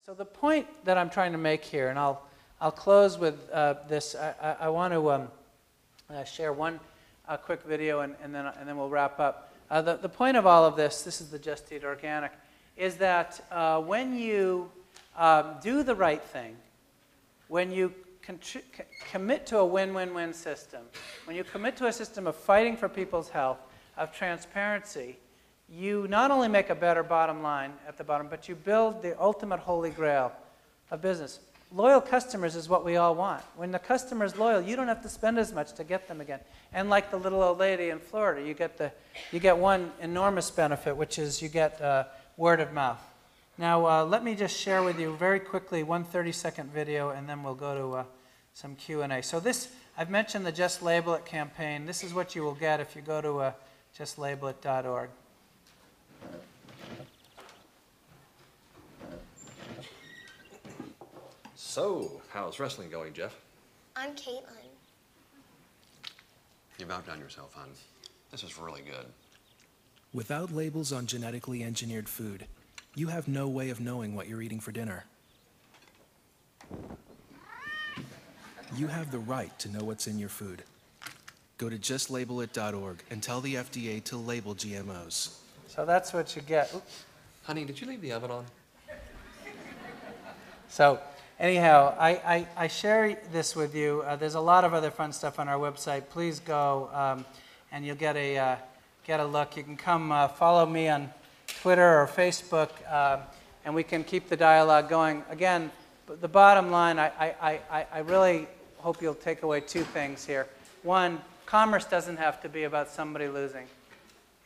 So the point that I'm trying to make here, and I'll close with this. I want to share one quick video, and then we'll wrap up. The point of all of this is the Just Eat Organic, is that when you do the right thing, when you commit to a win-win-win system, when you commit to a system of fighting for people's health, of transparency, you not only make a better bottom line at the bottom, but you build the ultimate holy grail of business. Loyal customers is what we all want. When the customer's loyal, you don't have to spend as much to get them again. And like the little old lady in Florida, you get one enormous benefit, which is you get word of mouth. Now, let me just share with you very quickly one 30-second video, and then we'll go to some Q&A. So this, I've mentioned the Just Label It campaign. This is what you will get if you go to justlabelit.org. So, how's wrestling going, Jeff? I'm Caitlin. You've outdone yourself, hon. This is really good. Without labels on genetically engineered food, you have no way of knowing what you're eating for dinner. You have the right to know what's in your food. Go to justlabelit.org and tell the FDA to label GMOs. So that's what you get. Oops. Honey, did you leave the oven on? So anyhow, I share this with you. There's a lot of other fun stuff on our website. Please go, and you'll get a look. You can come follow me on Twitter or Facebook, and we can keep the dialogue going. Again, the bottom line, I really hope you'll take away two things here. One, commerce doesn't have to be about somebody losing.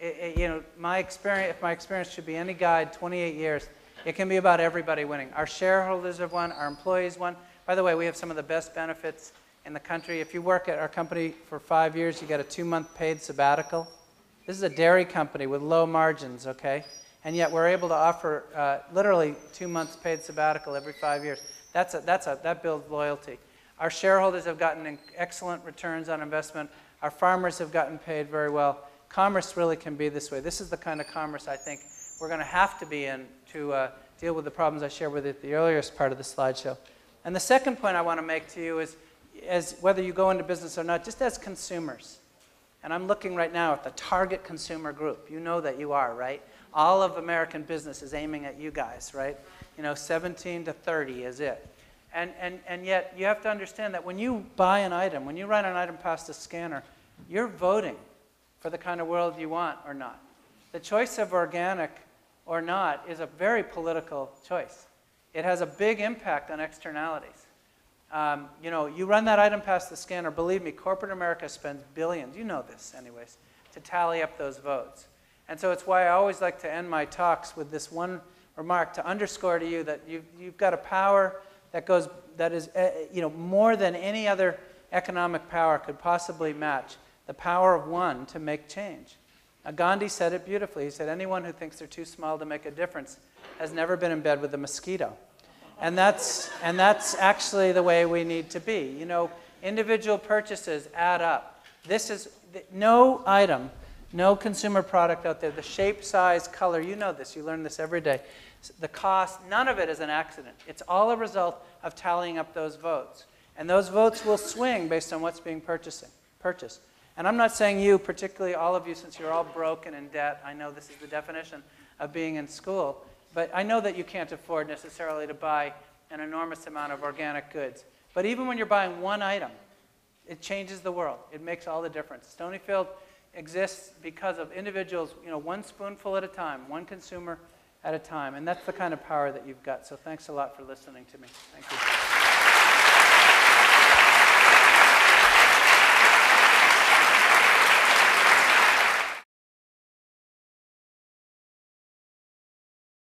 You know, if my experience should be any guide, 28 years, it can be about everybody winning. Our shareholders have won, our employees won. By the way, we have some of the best benefits in the country. If you work at our company for 5 years, you get a 2-month paid sabbatical. This is a dairy company with low margins, okay? And yet we're able to offer literally 2 months paid sabbatical every 5 years. That builds loyalty. Our shareholders have gotten excellent returns on investment. Our farmers have gotten paid very well. Commerce really can be this way. This is the kind of commerce I think we're going to have to be in to deal with the problems I shared with you at the earliest part of the slideshow. And the second point I want to make to you is, as whether you go into business or not, just as consumers. And I'm looking right now at the target consumer group. You know that you are, right? All of American business is aiming at you guys, right? You know, 17 to 30 is it. And yet you have to understand that when you buy an item, when you run an item past a scanner, you're voting for the kind of world you want or not. The choice of organic or not is a very political choice. It has a big impact on externalities. You know, you run that item past the scanner, believe me, corporate America spends billions, you know this anyways, to tally up those votes. And so it's why I always like to end my talks with this one remark to underscore to you that you've got a power that is you know, more than any other economic power could possibly match, the power of one to make change. Gandhi said it beautifully. He said, anyone who thinks they're too small to make a difference has never been in bed with a mosquito. And that's actually the way we need to be. You know, individual purchases add up. This is no item, no consumer product out there, the shape, size, color, you know this, you learn this every day. The cost, none of it is an accident. It's all a result of tallying up those votes. And those votes will swing based on what's being purchased. And I'm not saying you, particularly all of you, since you're all broke and in debt, I know this is the definition of being in school, but I know that you can't afford necessarily to buy an enormous amount of organic goods. But even when you're buying one item, it changes the world. It makes all the difference. Stonyfield exists because of individuals, you know, one spoonful at a time, one consumer at a time. And that's the kind of power that you've got. So thanks a lot for listening to me. Thank you.